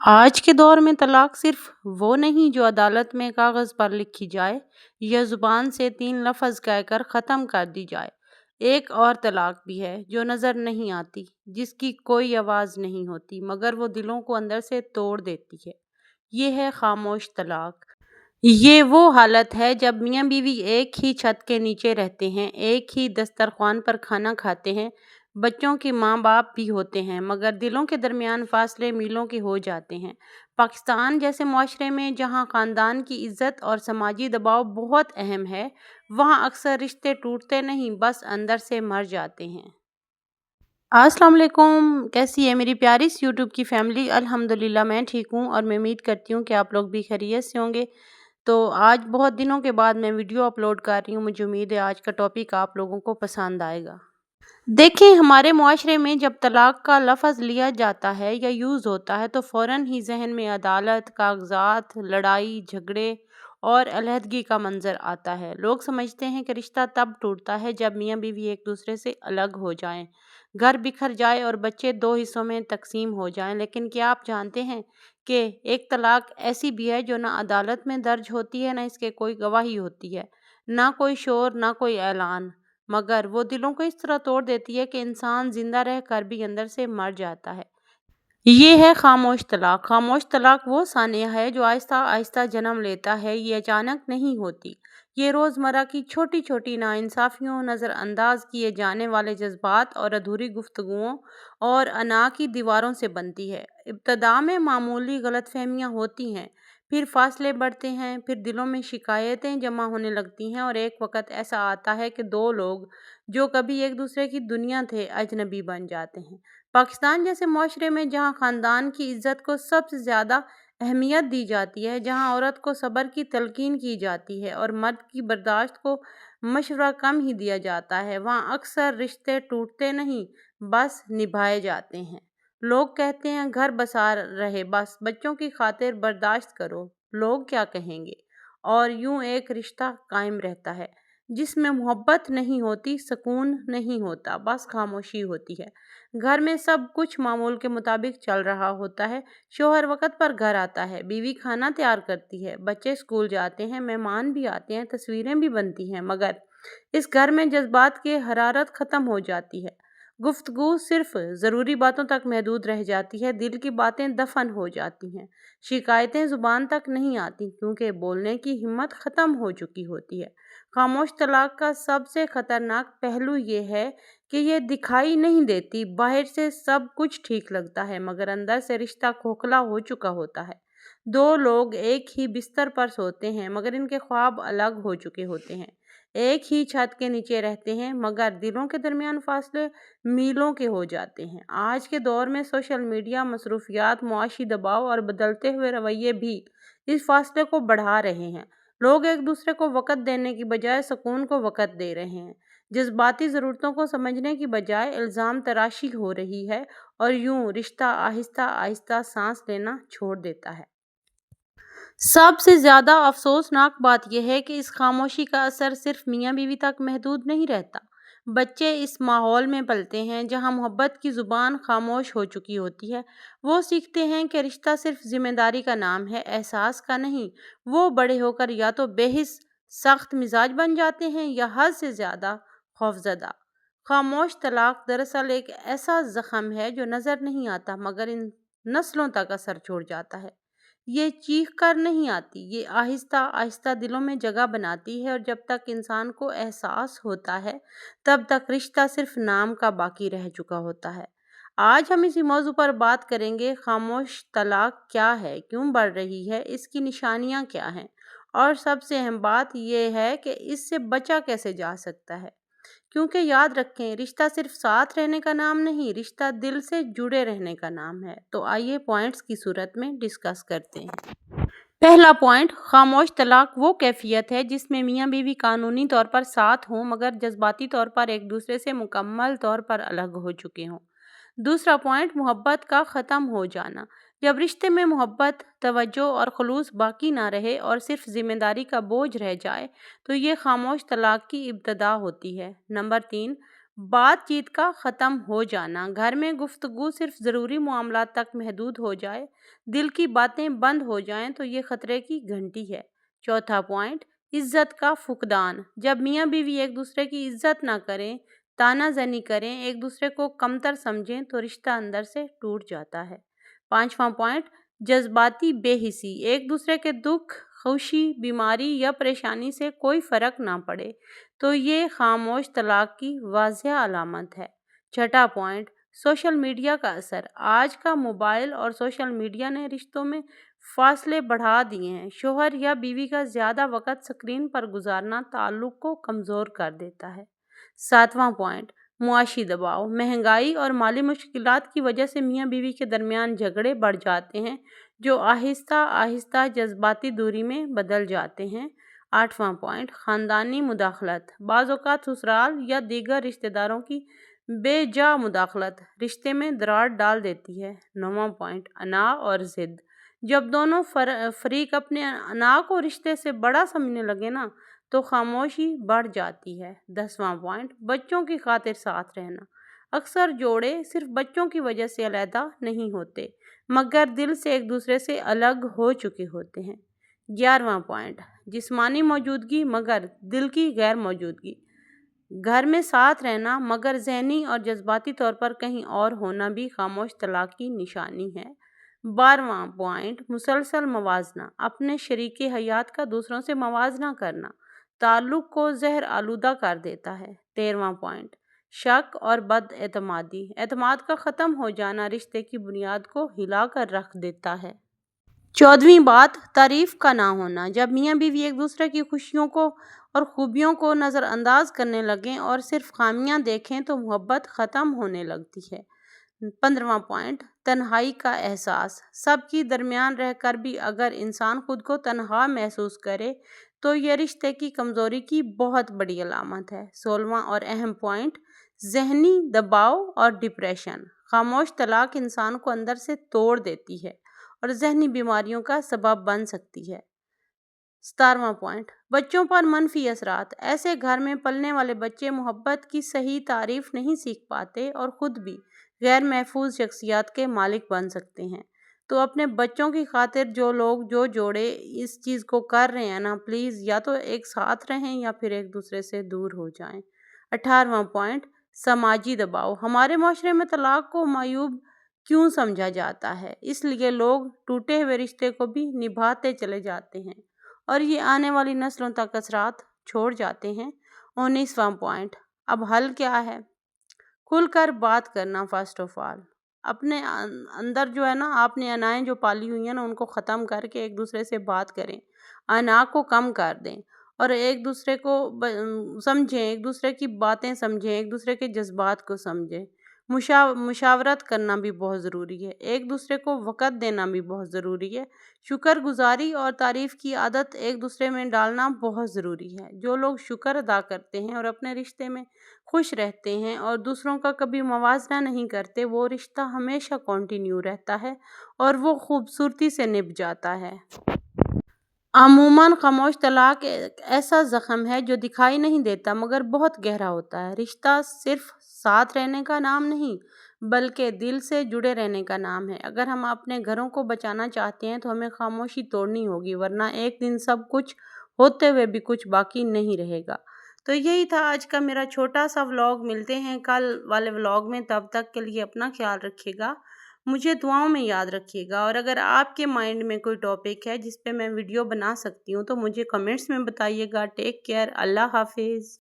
آج کے دور میں طلاق صرف وہ نہیں جو عدالت میں کاغذ پر لکھی جائے یا زبان سے 3 لفظ کہہ کر ختم کر دی جائے۔ ایک اور طلاق بھی ہے جو نظر نہیں آتی، جس کی کوئی آواز نہیں ہوتی، مگر وہ دلوں کو اندر سے توڑ دیتی ہے۔ یہ ہے خاموش طلاق۔ یہ وہ حالت ہے جب میاں بیوی ایک ہی چھت کے نیچے رہتے ہیں، ایک ہی دسترخوان پر کھانا کھاتے ہیں، بچوں کے ماں باپ بھی ہوتے ہیں، مگر دلوں کے درمیان فاصلے میلوں کے ہو جاتے ہیں۔ پاکستان جیسے معاشرے میں جہاں خاندان کی عزت اور سماجی دباؤ بہت اہم ہے، وہاں اکثر رشتے ٹوٹتے نہیں، بس اندر سے مر جاتے ہیں۔ السلام علیکم، کیسی ہے میری پیاری سی یوٹیوب کی فیملی؟ الحمدللہ میں ٹھیک ہوں اور میں امید کرتی ہوں کہ آپ لوگ بھی خیریت سے ہوں گے۔ تو آج بہت دنوں کے بعد میں ویڈیو اپلوڈ کر رہی ہوں، مجھے امید ہے آج کا ٹاپک آپ لوگوں کو پسند آئے گا۔ دیکھیں، ہمارے معاشرے میں جب طلاق کا لفظ لیا جاتا ہے یا یوز ہوتا ہے تو فوراً ہی ذہن میں عدالت، کاغذات، لڑائی جھگڑے اور علیحدگی کا منظر آتا ہے۔ لوگ سمجھتے ہیں کہ رشتہ تب ٹوٹتا ہے جب میاں بیوی ایک دوسرے سے الگ ہو جائیں، گھر بکھر جائے اور بچے 2 حصوں میں تقسیم ہو جائیں۔ لیکن کیا آپ جانتے ہیں کہ ایک طلاق ایسی بھی ہے جو نہ عدالت میں درج ہوتی ہے، نہ اس کے کوئی گواہی ہوتی ہے، نہ کوئی شور، نہ کوئی اعلان، مگر وہ دلوں کو اس طرح توڑ دیتی ہے کہ انسان زندہ رہ کر بھی اندر سے مر جاتا ہے۔ یہ ہے خاموش طلاق۔ خاموش طلاق وہ سانحہ ہے جو آہستہ آہستہ جنم لیتا ہے۔ یہ اچانک نہیں ہوتی، یہ روزمرہ کی چھوٹی چھوٹی ناانصافیوں، نظر انداز کیے جانے والے جذبات اور ادھوری گفتگوؤں اور انا کی دیواروں سے بنتی ہے۔ ابتدا میں معمولی غلط فہمیاں ہوتی ہیں، پھر فاصلے بڑھتے ہیں، پھر دلوں میں شکایتیں جمع ہونے لگتی ہیں اور ایک وقت ایسا آتا ہے کہ 2 لوگ جو کبھی ایک دوسرے کی دنیا تھے، اجنبی بن جاتے ہیں۔ پاکستان جیسے معاشرے میں جہاں خاندان کی عزت کو سب سے زیادہ اہمیت دی جاتی ہے، جہاں عورت کو صبر کی تلقین کی جاتی ہے اور مرد کی برداشت کو مشورہ کم ہی دیا جاتا ہے، وہاں اکثر رشتے ٹوٹتے نہیں، بس نبھائے جاتے ہیں۔ لوگ کہتے ہیں گھر بسا رہے، بس بچوں کی خاطر برداشت کرو، لوگ کیا کہیں گے، اور یوں ایک رشتہ قائم رہتا ہے جس میں محبت نہیں ہوتی، سکون نہیں ہوتا، بس خاموشی ہوتی ہے۔ گھر میں سب کچھ معمول کے مطابق چل رہا ہوتا ہے، شوہر وقت پر گھر آتا ہے، بیوی کھانا تیار کرتی ہے، بچے اسکول جاتے ہیں، مہمان بھی آتے ہیں، تصویریں بھی بنتی ہیں، مگر اس گھر میں جذبات کی حرارت ختم ہو جاتی ہے۔ گفتگو صرف ضروری باتوں تک محدود رہ جاتی ہے، دل کی باتیں دفن ہو جاتی ہیں، شکایتیں زبان تک نہیں آتی کیونکہ بولنے کی ہمت ختم ہو چکی ہوتی ہے۔ خاموش طلاق کا سب سے خطرناک پہلو یہ ہے کہ یہ دکھائی نہیں دیتی۔ باہر سے سب کچھ ٹھیک لگتا ہے، مگر اندر سے رشتہ کھوکھلا ہو چکا ہوتا ہے۔ 2 لوگ ایک ہی بستر پر سوتے ہیں، مگر ان کے خواب الگ ہو چکے ہوتے ہیں۔ ایک ہی چھت کے نیچے رہتے ہیں، مگر دلوں کے درمیان فاصلے میلوں کے ہو جاتے ہیں۔ آج کے دور میں سوشل میڈیا، مصروفیات، معاشی دباؤ اور بدلتے ہوئے رویے بھی اس فاصلے کو بڑھا رہے ہیں۔ لوگ ایک دوسرے کو وقت دینے کی بجائے سکون کو وقت دے رہے ہیں، جذباتی ضرورتوں کو سمجھنے کی بجائے الزام تراشی ہو رہی ہے، اور یوں رشتہ آہستہ آہستہ سانس لینا چھوڑ دیتا ہے۔ سب سے زیادہ افسوسناک بات یہ ہے کہ اس خاموشی کا اثر صرف میاں بیوی تک محدود نہیں رہتا۔ بچے اس ماحول میں پلتے ہیں جہاں محبت کی زبان خاموش ہو چکی ہوتی ہے۔ وہ سیکھتے ہیں کہ رشتہ صرف ذمہ داری کا نام ہے، احساس کا نہیں۔ وہ بڑے ہو کر یا تو بے حس، سخت مزاج بن جاتے ہیں یا حد سے زیادہ خوفزدہ۔ خاموش طلاق دراصل ایک ایسا زخم ہے جو نظر نہیں آتا، مگر ان نسلوں تک اثر چھوڑ جاتا ہے۔ یہ چیخ کر نہیں آتی، یہ آہستہ آہستہ دلوں میں جگہ بناتی ہے، اور جب تک انسان کو احساس ہوتا ہے تب تک رشتہ صرف نام کا باقی رہ چکا ہوتا ہے۔ آج ہم اسی موضوع پر بات کریں گے۔ خاموش طلاق کیا ہے، کیوں بڑھ رہی ہے، اس کی نشانیاں کیا ہیں، اور سب سے اہم بات یہ ہے کہ اس سے بچا کیسے جا سکتا ہے۔ کیونکہ یاد رکھیں، رشتہ صرف ساتھ رہنے کا نام نہیں، رشتہ دل سے جڑے رہنے کا نام ہے۔ تو آئیے پوائنٹس کی صورت میں ڈسکس کرتے ہیں۔ پہلا پوائنٹ، خاموش طلاق وہ کیفیت ہے جس میں میاں بیوی قانونی طور پر ساتھ ہوں، مگر جذباتی طور پر ایک دوسرے سے مکمل طور پر الگ ہو چکے ہوں۔ دوسرا پوائنٹ، محبت کا ختم ہو جانا۔ جب رشتے میں محبت، توجہ اور خلوص باقی نہ رہے اور صرف ذمہ داری کا بوجھ رہ جائے تو یہ خاموش طلاق کی ابتدا ہوتی ہے۔ نمبر 3، بات چیت کا ختم ہو جانا، گھر میں گفتگو صرف ضروری معاملات تک محدود ہو جائے، دل کی باتیں بند ہو جائیں تو یہ خطرے کی گھنٹی ہے۔ چوتھا پوائنٹ، عزت کا فقدان، جب میاں بیوی ایک دوسرے کی عزت نہ کریں، تانا زنی کریں، ایک دوسرے کو کمتر سمجھیں تو رشتہ اندر سے ٹوٹ جاتا ہے۔ پانچواں پوائنٹ، جذباتی بے حسی، ایک دوسرے کے دکھ، خوشی، بیماری یا پریشانی سے کوئی فرق نہ پڑے تو یہ خاموش طلاق کی واضح علامت ہے۔ چھٹا پوائنٹ، سوشل میڈیا کا اثر، آج کا موبائل اور سوشل میڈیا نے رشتوں میں فاصلے بڑھا دیے ہیں۔ شوہر یا بیوی کا زیادہ وقت اسکرین پر گزارنا تعلق کو کمزور کر دیتا ہے۔ ساتواں پوائنٹ، معاشی دباؤ، مہنگائی اور مالی مشکلات کی وجہ سے میاں بیوی کے درمیان جھگڑے بڑھ جاتے ہیں جو آہستہ آہستہ جذباتی دوری میں بدل جاتے ہیں۔ آٹھواں پوائنٹ، خاندانی مداخلت، بعض اوقات سسرال یا دیگر رشتہ داروں کی بے جا مداخلت رشتے میں دراڑ ڈال دیتی ہے۔ نواں پوائنٹ، انا اور ضد، جب دونوں فریق اپنے انا کو رشتے سے بڑا سمجھنے لگے نا تو خاموشی بڑھ جاتی ہے۔ 10واں پوائنٹ، بچوں کی خاطر ساتھ رہنا، اکثر جوڑے صرف بچوں کی وجہ سے علیحدہ نہیں ہوتے مگر دل سے ایک دوسرے سے الگ ہو چکے ہوتے ہیں۔ 11واں پوائنٹ، جسمانی موجودگی مگر دل کی غیر موجودگی، گھر میں ساتھ رہنا مگر ذہنی اور جذباتی طور پر کہیں اور ہونا بھی خاموش طلاق کی نشانی ہے۔ 12واں پوائنٹ، مسلسل موازنہ، اپنے شریک حیات کا دوسروں سے موازنہ کرنا تعلق کو زہر آلودہ کر دیتا ہے۔ 13واں پوائنٹ، شک اور بد اعتمادی، اعتماد کا ختم ہو جانا رشتے کی بنیاد کو ہلا کر رکھ دیتا ہے۔ 14ویں بات، تعریف کا نہ ہونا، جب میاں بیوی ایک دوسرے کی خوشیوں کو اور خوبیوں کو نظر انداز کرنے لگیں اور صرف خامیاں دیکھیں تو محبت ختم ہونے لگتی ہے۔ 15واں پوائنٹ، تنہائی کا احساس، سب کی درمیان رہ کر بھی اگر انسان خود کو تنہا محسوس کرے تو یہ رشتے کی کمزوری کی بہت بڑی علامت ہے۔ 16واں اور اہم پوائنٹ، ذہنی دباؤ اور ڈپریشن، خاموش طلاق انسان کو اندر سے توڑ دیتی ہے اور ذہنی بیماریوں کا سبب بن سکتی ہے۔ 17واں پوائنٹ، بچوں پر منفی اثرات، ایسے گھر میں پلنے والے بچے محبت کی صحیح تعریف نہیں سیکھ پاتے اور خود بھی غیر محفوظ شخصیات کے مالک بن سکتے ہیں۔ تو اپنے بچوں کی خاطر جو جوڑے اس چیز کو کر رہے ہیں نا، پلیز یا تو ایک ساتھ رہیں یا پھر ایک دوسرے سے دور ہو جائیں۔ 18واں پوائنٹ، سماجی دباؤ، ہمارے معاشرے میں طلاق کو معیوب کیوں سمجھا جاتا ہے، اس لیے لوگ ٹوٹے ہوئے رشتے کو بھی نبھاتے چلے جاتے ہیں اور یہ آنے والی نسلوں تک اثرات چھوڑ جاتے ہیں۔ 19واں پوائنٹ، اب حل کیا ہے؟ کھل کر بات کرنا، فرسٹ آف آل اپنے اندر جو ہے نا، آپ نے انائیں جو پالی ہوئی ہیں نا ان کو ختم کر کے ایک دوسرے سے بات کریں، انا کو کم کر دیں اور ایک دوسرے کو سمجھیں، ایک دوسرے کی باتیں سمجھیں، ایک دوسرے کے جذبات کو سمجھیں۔ مشاورت کرنا بھی بہت ضروری ہے، ایک دوسرے کو وقت دینا بھی بہت ضروری ہے، شکر گزاری اور تعریف کی عادت ایک دوسرے میں ڈالنا بہت ضروری ہے۔ جو لوگ شکر ادا کرتے ہیں اور اپنے رشتے میں خوش رہتے ہیں اور دوسروں کا کبھی موازنہ نہیں کرتے، وہ رشتہ ہمیشہ کنٹینیو رہتا ہے اور وہ خوبصورتی سے نبھ جاتا ہے۔ عموماً خاموش طلاق ایک ایسا زخم ہے جو دکھائی نہیں دیتا مگر بہت گہرا ہوتا ہے۔ رشتہ صرف ساتھ رہنے کا نام نہیں بلکہ دل سے جڑے رہنے کا نام ہے۔ اگر ہم اپنے گھروں کو بچانا چاہتے ہیں تو ہمیں خاموشی توڑنی ہوگی، ورنہ ایک دن سب کچھ ہوتے ہوئے بھی کچھ باقی نہیں رہے گا۔ تو یہی تھا آج کا میرا چھوٹا سا ولاگ، ملتے ہیں کل والے ولاگ میں، تب تک کے لیے اپنا خیال رکھیے گا، مجھے دعاؤں میں یاد رکھیے گا، اور اگر آپ کے مائنڈ میں کوئی ٹاپک ہے جس پہ میں ویڈیو بنا سکتی ہوں تو مجھے کمنٹس میں بتائیے گا۔ ٹیک کیئر، اللہ حافظ۔